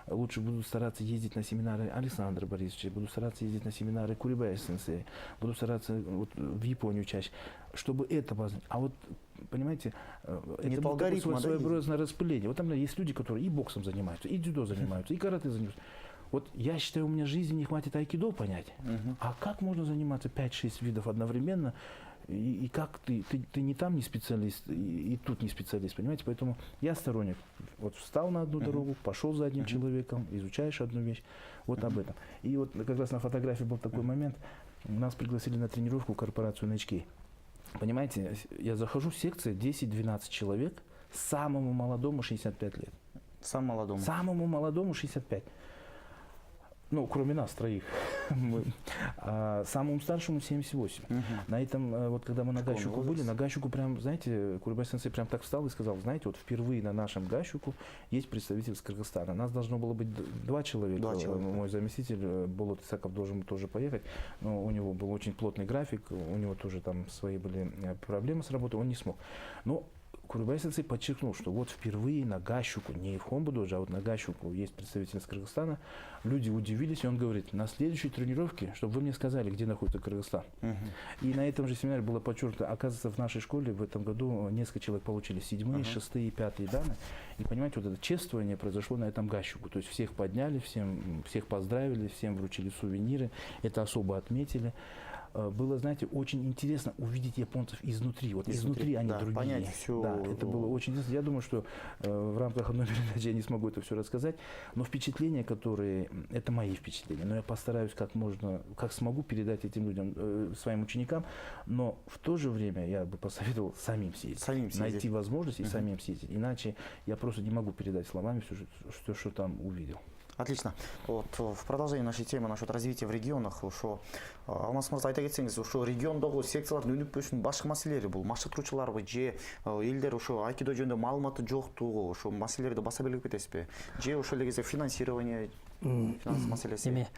лучше буду стараться ездить на семинары Александра Борисовича, буду стараться ездить на семинары Курибая-сенсея, буду стараться вот, в Японию чаще, чтобы это возможно. А вот, понимаете, это по алгоритму, своеобразное распыление. Вот там есть люди, которые и боксом занимаются, и дзюдо занимаются, и карате занимаются. Вот я считаю, у меня жизни не хватит айкидо понять. А как можно заниматься 5-6 видов одновременно, и как ты не там не специалист, и тут не специалист, понимаете? Поэтому я сторонник. Вот встал на одну дорогу, пошел за одним человеком, изучаешь одну вещь. Вот об этом. И вот как раз на фотографии был такой момент. Нас пригласили на тренировку в корпорацию NHK. Понимаете, я захожу в секцию 10-12 человек, самому молодому 65 лет. Самому молодому? Самому молодому 65. Ну, кроме нас, троих. А самому старшему 78. На этом, вот когда мы на Гащуку были, на Гащуку прям, знаете, Курибай-сенсей прям так встал и сказал, знаете, вот впервые на нашем Гащуку есть представитель из Кыргызстана. Нас должно было быть 2 человека. Мой заместитель Болот Исаков должен тоже поехать, но у него был очень плотный график, у него тоже там свои были проблемы с работой, он не смог. Но Курибай-сенсей подчеркнул, что вот впервые на Гащуку, не в Хомбудоже, а вот на Гащуку есть представитель из Кыргызстана. Люди удивились, и он говорит, на следующей тренировке, чтобы вы мне сказали, где находится Кыргызстан. И на этом же семинаре было подчеркнуто, оказывается, в нашей школе в этом году несколько человек получили 7-е, 6-е, 5-е данные. И понимаете, вот это чествование произошло на этом Гащуку. То есть всех подняли, всех поздравили, всем вручили сувениры, это особо отметили. Было, знаете, очень интересно увидеть японцев изнутри. Вот изнутри они другие. Понять все. Да, это было очень интересно. Я думаю, что в рамках одной передачи я не смогу это все рассказать, но впечатления, которые, это мои впечатления, но я постараюсь как смогу передать этим людям, своим ученикам, но в то же время я бы посоветовал самим съездить. Найти возможность и самим съездить. Иначе я просто не могу передать словами все, что там увидел. Отлично. Вот в продолжении нашей темы насчет развития в регионах, ошо Алмаз мырза айта кетсеңиз, ошо региондогу секциялардын өнүп өсүүнүн башкы маселелери бул машыктыруучуларбы же элдер ошо айкидо жөнүндө маалыматы жоктугу, ошо маселелерди баса белгилеп кетесизби? Же ошол эле кезде финансирование, финанс маселеси? Эми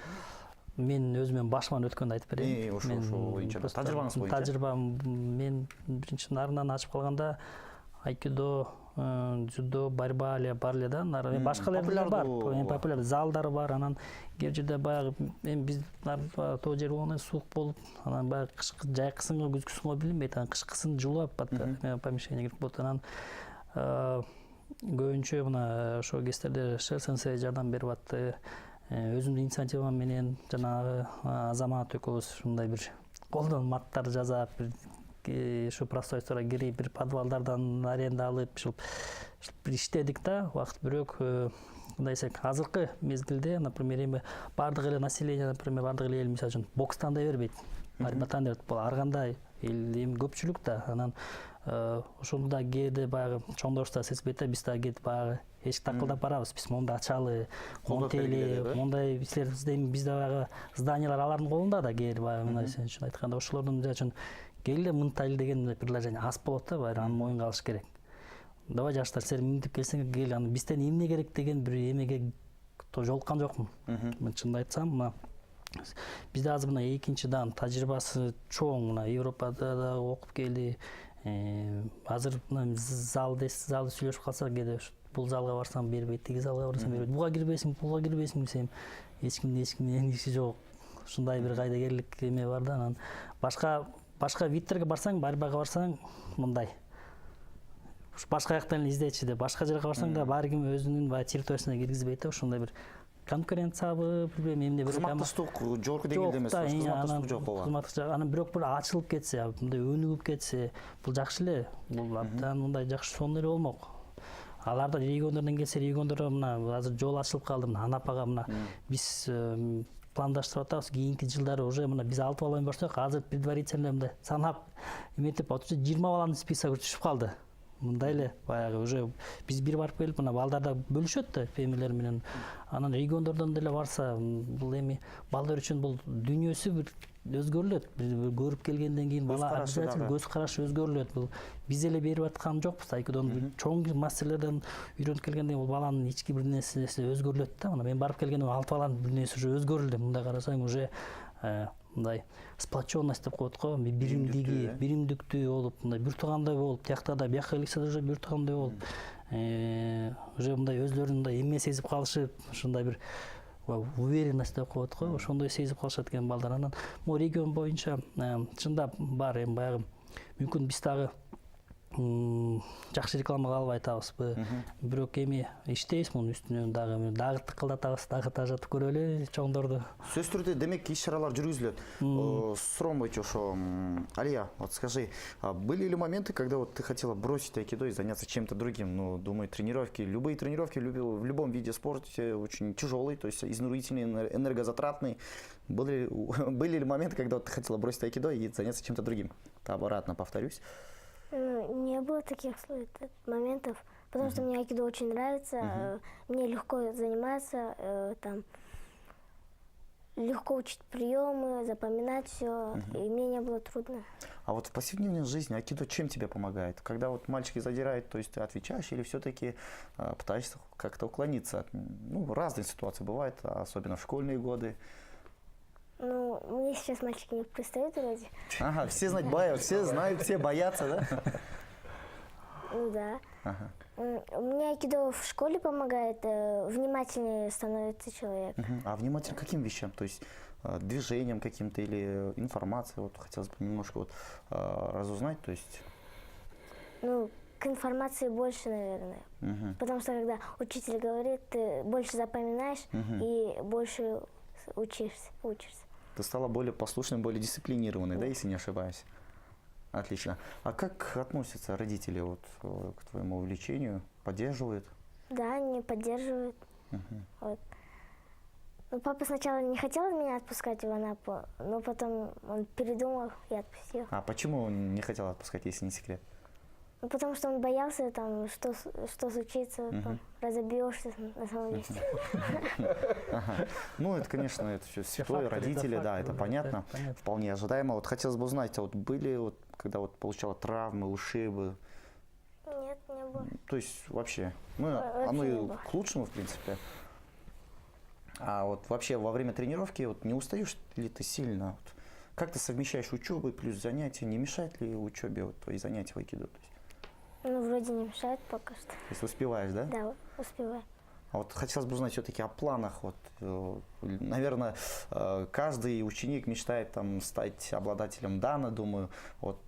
мен өзүмөн башыман өткөндү айтып берейин. Ошо боюнча тажрыйбаңыз боюнча. Тажрыйбам мен биринчи нарынан ачып калганда айкидо, дзюдо, борьба эле бар эле да. Башкалар бар. Эң популяр залдары бар. Анан кээ жерде баягы эми биз тоо жер болгондон суук болуп, анан баягы кышкы жайкысыңбы, күзгүсүңбү билинбейт. Анан кышкысын жылып атпатты. Помещение кирип болот. Анан көбүнчө мына ошо кездерде Шел-сенсей жардам берип атты. Өзүмдүн инициативам менен жанагы Азамат экөөбүз ушундай бир колдон маттар жазап, ошо простойствого кирип, бир подвалдардан аренда алып, бир иштедик да. Убакыт бирок мындай десек, азыркы мезгилде, например, эми бардык эле население, например, бардык эле эл мисалы үчүн бокс тандай бербейт. Борьбатан деп ар кандай эл эми көпчүлүк да. Анан ошондо кээде баягы чоңдошто сезбейт да, биз дагы кетип баягы эшик такылдап барабыз. Биз монда ачалы, монтели, мондай иштер издейм. Бизде баягы зданиялар алардын колунда да кээде баягы мындай үчүн айтканда ошолордун мисалы үчүн келе мынтайлы деген предложение аз болот да, баягы аны моюнга алыш керек. Давай жаштар, сен минтип келсең кел, аны бизден эмне керек деген бир эмеге жолуккан жокмун. Мен чынын айтсам, мына бизде азыр мына экинчи дан тажрыйбасы чоң, мына Европада да окуп келди. Азыр мына залды сүйлөшүп калсак, кээде бул залга барсам бербейт, тиги залга барсам бербейт. Буга кирбейсиң, буга кирбейсиң десем, эчкимдин иши жок. Ушундай бир кайдагерлик эме бар да. Анан башка видтерге барсаң, борьбага барсаң, мындай. Башка жактан издечи деп, башка жерге барсаң да баары ким өзүнүн территориясына киргизбейт да, ошондой бир конкуренциябы, эмне бир кызматтыштык жогорку деңгээлде эмес, кызматтыштык жок болгон. Анан бирок бир ачылып кетсе, мындай өнүгүп кетсе, бул жакшы эле. Бул абдан мындай жакшы сонун эле болмок. Аларда региондордон келсе, региондор мына азыр жол ачылып калды, мына Анапага мына биз пландаштырып атабыз, кийинки жылдары уже мына биз 6 баламен баштадык, азыр предварительно мындай санап эметип 20 баланын списогу түшүп калды. Мындай эле баягы уже биз бир барып келип, мына балдарда бөлүшөт да фемилер менен. Анан региондордон деле барса, бул эми балдар үчүн бул дүйнөсү бир өзгөрүлөт. Бир көрүп келгенден кийин бала обязательно көз карашы өзгөрүлөт. Бул биз эле берип аткан жокпуз. Айкидон чоң мастерлерден үйрөнүп келгенден бул баланын ички бир нерсеси өзгөрүлөт да. Мына мен барып келгенде 6 баланын бир нерсеси уже өзгөрүлдү. Мындай карасаң уже мындай сплоченность деп коет го, биримдиги, биримдиктүү болуп, мындай бир туугандай болуп, тиякта да бияка келсе уже бир туугандай болуп, уже мындай өзлөрүн мындай эме сезип калышып, ушундай бир уверенность деп коет го, ошондой сезип калышат экен балдар. Анан могу регион боюнча чындап бар, эми баягы мүмкүн биз дагы жакшы рекламага албай атабызбы, бирок эми иштейбиз мунун үстүнөн, дагы тыкылдатабыз, дагы тажатып көрөлү чоңдорду. Сөз түрдө демек иш-чаралар жүргүзүлөт. Суроом боюнча ошо Алия, вот скажи, были ли моменты, когда вот ты хотела бросить айкидо и заняться чем-то другим? Ну, думаю, тренировки, любые тренировки в любом виде спорта очень тяжелые, то есть изнурительные, энергозатратные. Были ли моменты, когда вот ты хотела бросить айкидо и заняться чем-то другим? Обратно повторюсь. Не было таких моментов, потому что мне айкидо очень нравится, мне легко заниматься, там, легко учить приемы, запоминать все, и мне не было трудно. А вот в повседневной жизни айкидо чем тебе помогает? Когда вот мальчики задирают, то есть ты отвечаешь или все-таки пытаешься как-то уклониться? Ну, разные ситуации бывают, особенно в школьные годы. Ну, мне сейчас мальчики не пристают вроде. Ага, все знают, все боятся, да? Ну да. Ага. Мне айкидо в школе помогает, внимательнее становится человек. А внимательно к каким вещам? То есть движением каким-то или информацией? Вот хотелось бы немножко вот разузнать, то есть... Ну, к информации больше, наверное. Потому что когда учитель говорит, ты больше запоминаешь и больше учишься. Ты стала более послушной, более дисциплинированной, да, если не ошибаюсь? Отлично. А как относятся родители вот к твоему увлечению? Поддерживают? Да, они поддерживают. Вот. Ну, папа сначала не хотел меня отпускать в Анапу, но потом он передумал и отпустил. А почему он не хотел отпускать, если не секрет? Ну, потому что он боялся, там, что случится, разобьешься на самом месте. Ну, это, конечно, это все святое, родители, да, это понятно, вполне ожидаемо. Вот хотелось бы узнать, вот были, вот, когда вот получала травмы, ушибы? Нет, не было. То есть вообще, ну, оно и к лучшему, в принципе. А вот вообще во время тренировки вот не устаешь ли ты сильно? Вот, как ты совмещаешь учебу плюс занятия? Не мешает ли учебе вот, твои занятия в айкидо? Ну, вроде не мешает пока что. То есть успеваешь, да? Да, успеваю. А вот хотелось бы узнать все-таки о планах. Вот, наверное, каждый ученик мечтает там стать обладателем дана, думаю. Вот,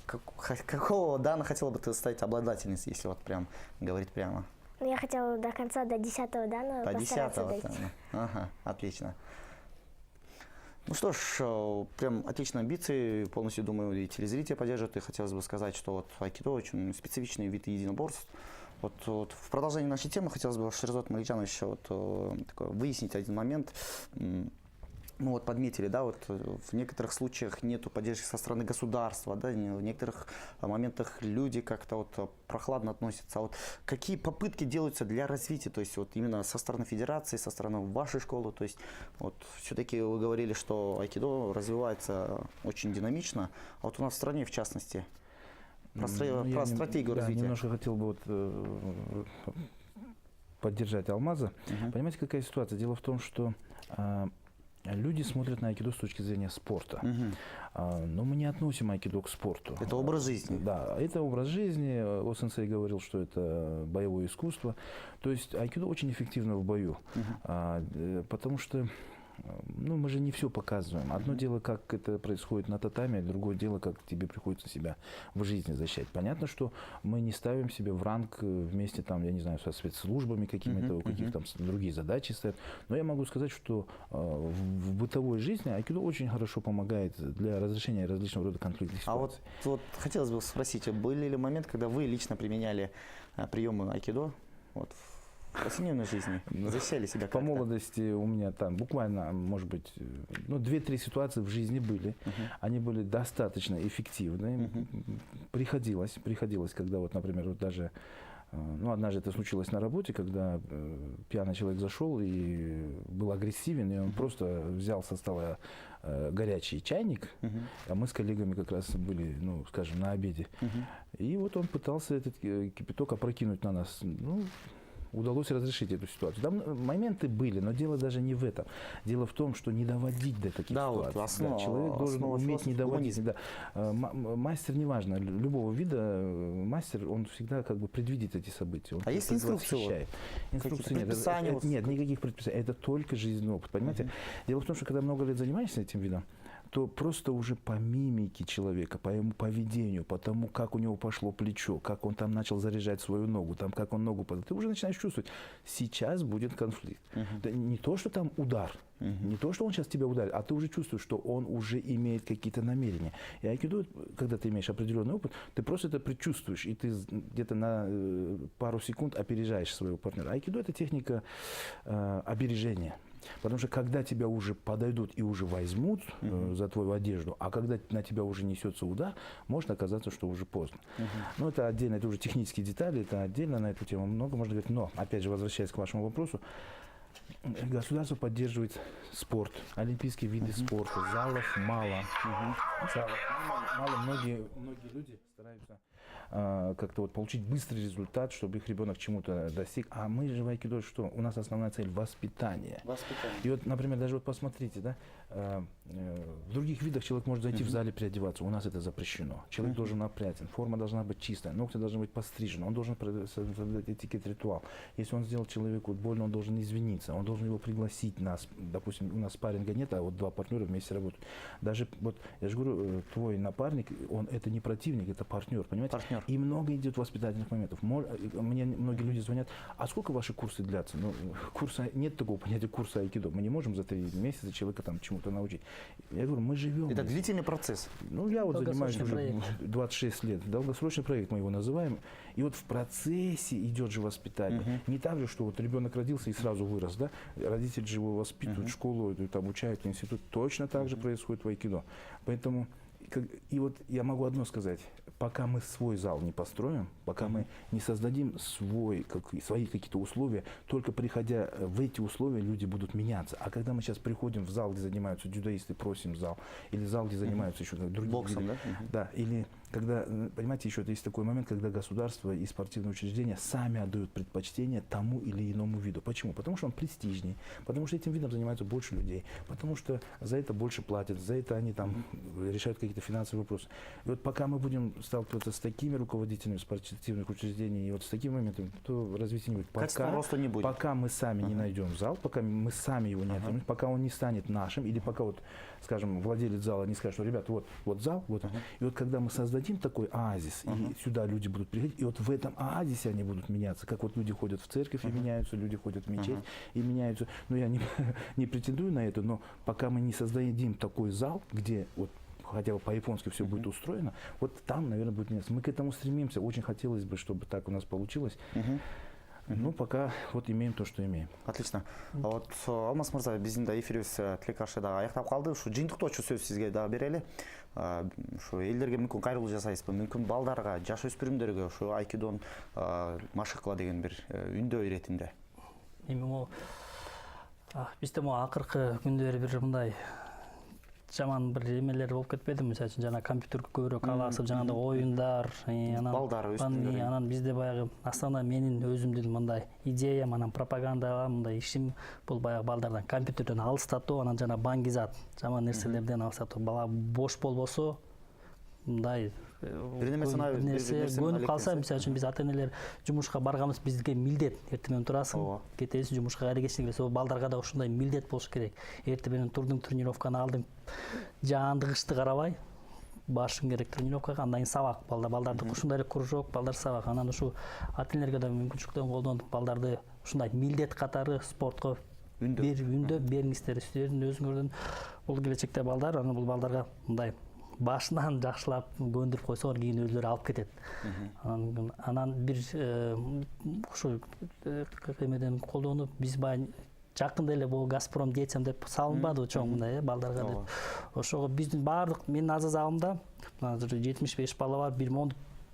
какого дана хотела бы ты стать обладательницей, если вот прям говорить прямо? Ну, я хотела до конца, до 10-го дана до постараться 10-го дойти. дана. Ага, отлично. Ну что ж, прям отличные амбиции, полностью, думаю, и телезрители поддержат. И хотелось бы сказать, что вот айкидо очень специфичный вид единоборств. Вот в продолжении нашей темы хотелось бы, Шерзот Маликжанович, выяснить один момент. Ну вот подметили, да, вот в некоторых случаях нету поддержки со стороны государства, да, в некоторых моментах люди как-то вот прохладно относятся. А вот какие попытки делаются для развития, то есть вот именно со стороны федерации, со стороны вашей школы, то есть вот все-таки вы говорили, что айкидо развивается очень динамично, а вот у нас в стране в частности, про стратегию развития. Немножко хотел бы вот, поддержать Алмаза. Понимаете, какая ситуация? Дело в том, что люди смотрят на айкидо с точки зрения спорта. Но мы не относим айкидо к спорту. Это образ жизни. Да, это образ жизни. О-сенсей говорил, что это боевое искусство. То есть айкидо очень эффективно в бою. Потому что ну, мы же не все показываем. Одно дело, как это происходит на татами, а другое дело, как тебе приходится себя в жизни защищать. Понятно, что мы не ставим себе в ранг вместе, там, я не знаю, со спецслужбами какими-то, у каких там другие задачи стоят. Но я могу сказать, что в бытовой жизни айкидо очень хорошо помогает для разрешения различного рода конфликтных ситуаций. А вот хотелось бы спросить, были ли моменты, когда вы лично применяли приемы айкидо в повседневной жизни? Защищали себя как-то? По молодости у меня там буквально, может быть, ну, 2-3 ситуации в жизни были. Они были достаточно эффективны. Приходилось, когда вот, например, вот даже, ну, однажды это случилось на работе, когда пьяный человек зашел и был агрессивен, и он просто взял со стола горячий чайник, а мы с коллегами как раз были, ну, скажем, на обеде. И вот он пытался этот кипяток опрокинуть на нас. Ну, удалось разрешить эту ситуацию. Там моменты были, но дело даже не в этом. Дело в том, что не доводить до таких Да, вот ситуаций. основа- Человек должен основа уметь не философии доводить. Да. Мастер, неважно, любого вида, мастер, он всегда как бы предвидит эти события. Он А есть как бы инструкции? освещает. Инструкции нет. предписания вот Нет, никаких предписаний. Это только жизненный опыт, понимаете? Дело в том, что когда много лет занимаешься этим видом, то просто уже по мимике человека, по его поведению, по тому, как у него пошло плечо, как он там начал заряжать свою ногу, там, как он ногу подал, ты уже начинаешь чувствовать, сейчас будет конфликт. Да не то, что там удар, не то, что он сейчас тебя ударит, а ты уже чувствуешь, что он уже имеет какие-то намерения. И айкидо, когда ты имеешь определенный опыт, ты просто это предчувствуешь, и ты где-то на пару секунд опережаешь своего партнера. Айкидо — это техника обережения. Потому что когда тебя уже подойдут и уже возьмут за твою одежду, а когда на тебя уже несется удар, может оказаться, что уже поздно. Но это отдельно, это уже технические детали, это отдельно на эту тему много можно говорить. Но, опять же, возвращаясь к вашему вопросу, государство поддерживает спорт, олимпийские виды спорта, залов мало. Многие люди стараются как-то вот получить быстрый результат, чтобы их ребенок чему-то достиг. А мы же в айкидо что? У нас основная цель — воспитание. И вот, например, даже вот посмотрите, да, в других видах человек может зайти в зале переодеваться. У нас это запрещено. Человек должен опрятен, форма должна быть чистая, ногти должны быть пострижены, он должен соблюдать этикет, ритуал. Если он сделал человеку больно, он должен извиниться, он должен его пригласить нас. Допустим, у нас спарринга нет, а вот два партнера вместе работают. Даже вот, я же говорю, твой напарник, он это не противник, это партнер, понимаете? Партнер. И много идет воспитательных моментов. Мне многие люди звонят: а сколько ваши курсы длятся? Ну, нет такого понятия курса айкидо. Мы не можем за 3 месяца человека там чему-то научить. Я говорю, мы живем. Это длительный процесс. Ну, я вот занимаюсь уже проект. 26 лет. Долгосрочный проект мы его называем. И вот в процессе идет же воспитание. Не так же, что вот ребенок родился и сразу вырос, да? Родители же его воспитывают, школу там обучают, институт. Точно так же происходит в айкидо. Поэтому, и вот я могу одно сказать. Пока мы свой зал не построим, пока мы не создадим свои какие-то условия, только приходя в эти условия, люди будут меняться. А когда мы сейчас приходим в зал, где занимаются дзюдоисты, просим зал, или зал, где занимаются еще другие Боксом, виды, да, или когда, понимаете, еще есть такой момент, когда государство и спортивные учреждения сами отдают предпочтение тому или иному виду. Почему? Потому что он престижнее, потому что этим видом занимаются больше людей, потому что за это больше платят, за это они там решают какие-то финансовые вопросы. И вот пока мы будем сталкиваться с такими руководителями спортивных учреждений и вот с такими моментами, то развития не будет. Качества роста не будет. Пока мы сами не найдем зал, пока мы сами его не оформим, пока он не станет нашим, или пока вот, скажем, владелец зала не скажет, что, ребята, вот зал, вот. И вот когда мы создадим такой оазис, и сюда люди будут приходить, и вот в этом оазисе они будут меняться, как вот люди ходят в церковь и меняются, люди ходят в мечеть и меняются. Но я не претендую на это, но пока мы не создадим такой зал, где вот хотя бы по-японски все будет устроено, вот там, наверное, будет меняться. Мы к этому стремимся, очень хотелось бы, чтобы так у нас получилось. Ну, пока вот имеем то, что имеем. Отлично. Вот Алмас мырза, биздин да эфирибиз тилек ашы да аяктап калды. Ушу жыйынтыктоочу сөз сизге да берели. Ушу элдерге мүмкүн кайрылуу жасайсызбы? Мүмкүн балдарга, жаш өспүрүмдөргө ушу айкидон машык кыла деген бир үндөө иретинде. Эми могу бизде могу акыркы күндөрү бир мындай жаман бир эмелер болуп кетпедиби? Мисалы үчүн жана компьютерге көбүрөөк аласып, жанагындай оюндар, Балдар, өспүрүмдөр. анан бизде баягы основной менин өзүмдүн мындай идеям, анан пропаганда, мындай ишим бул баягы балдардан компьютерден алыстатуу, анан жана баңгизат, жаман нерселерден алыстатуу. Бала бош болбосо, мындай Бир нерсе көнүп калса, мисалы үчүн биз ата-энелер жумушка барганыбыз бизге милдет. Эртең менен турасың, кетесиң жумушка аракетчилик эле. Балдарга да ушундай милдет болуш керек. Эртең менен турдуң, тренировканы алдың, жаанды кышты карабай башың керек тренировкага, андан кийин сабак. Балдарды ушундай эле кружок, балдар сабак. Анан ушу ата-энелерге да мүмкүнчүлүктөн колдонуп, балдарды ушундай милдет катары спортко үндө бериңиздер, силердин өзүңөрдүн бул келечекте балдар, анан бул балдарга мындай башынан жакшылап көндүрүп койсоңор кийин өзүлөрү алып кетет. Анан бир ушу эмеден колдонуп, биз баягы жакында эле бул Газпром детям деп салынбадыбы чоң мындай балдарга деп. Ошого биздин баардык менин азыр 75 бала бар,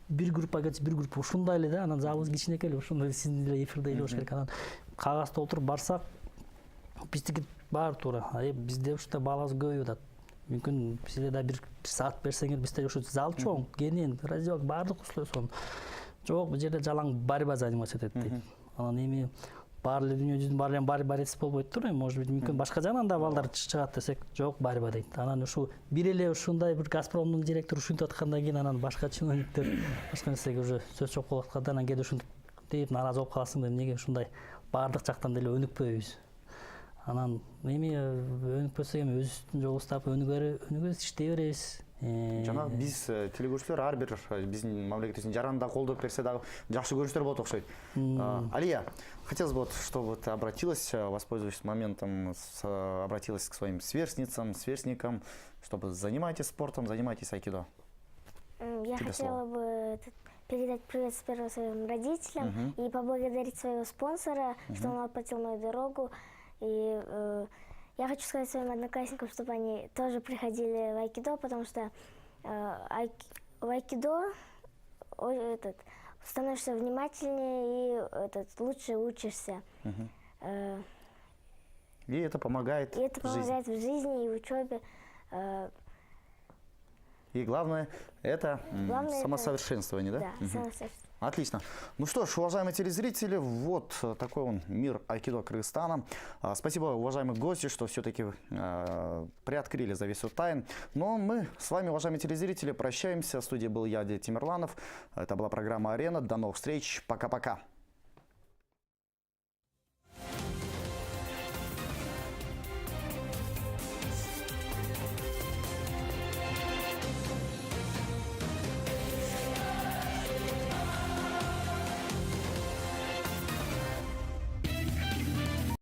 бир группага кетсе, бир группа ушундай эле да, анан залыбыз кичинекей эле, ушундай сиздин эле эфирде эле болуш керек. Анан кагаз толтуруп барсак, биздики баары туура. Бизде ушундай балабыз көбөйүп атат. Мүмкүн силер да бир саат берсеңер, бизде ушу зал чоң, кенен, раздевалка баардык условия сонун. Жоқ, бұл жерде жалаң борьба заниматься етеді дейді. Анан эми барлық дүние жүзүнүн баары борьба этсе болбойт тур, может быть, мүмкүн башка жагынан да балдар чыгат десек, жок, борьба дейт. Анан ушу бир эле ушундай бир Газпромдун директору ушинтип аткандан кийин анан башка чиновниктер башка нерсеге уже сөз чок болуп атканда анан кээде ушинтип дейт, нааразы болуп каласың деп, эмнеге ушундай баардык жактан деле өнүкпөйбүз. Анан эми өнүкпөсөк эми өзүбүздүн жол уктап өнүгөбүз, иштей беребиз. Жана биз телегөрүүчүлөр ар бир биздин мамлекетибиздин жаранда колдоп берсе дагы жакшы көрүнүштөр болот окшойт. Алия, хотелось бы, вот, чтобы ты обратилась, воспользуясь моментом, обратилась к своим сверстницам, сверстникам, чтобы занимайтесь спортом, занимайтесь айкидо. Я хотела бы передать привет сперва своим родителям и поблагодарить своего спонсора, что он оплатил мою дорогу. И я хочу сказать своим одноклассникам, чтобы они тоже приходили в айкидо, потому что в айкидо становишься внимательнее и лучше учишься. И это помогает в жизни и в учебе. И главное, это самосовершенствование, да? Да, самосовершенствование. Отлично. Ну что ж, уважаемые телезрители, вот такой он мир айкидо Кыргызстана. Спасибо, уважаемые гости, что все-таки приоткрыли завесу тайн. Но мы с вами, уважаемые телезрители, прощаемся. В студии был я, Адиль Тимирланов. Это была программа «Арена». До новых встреч. Пока-пока.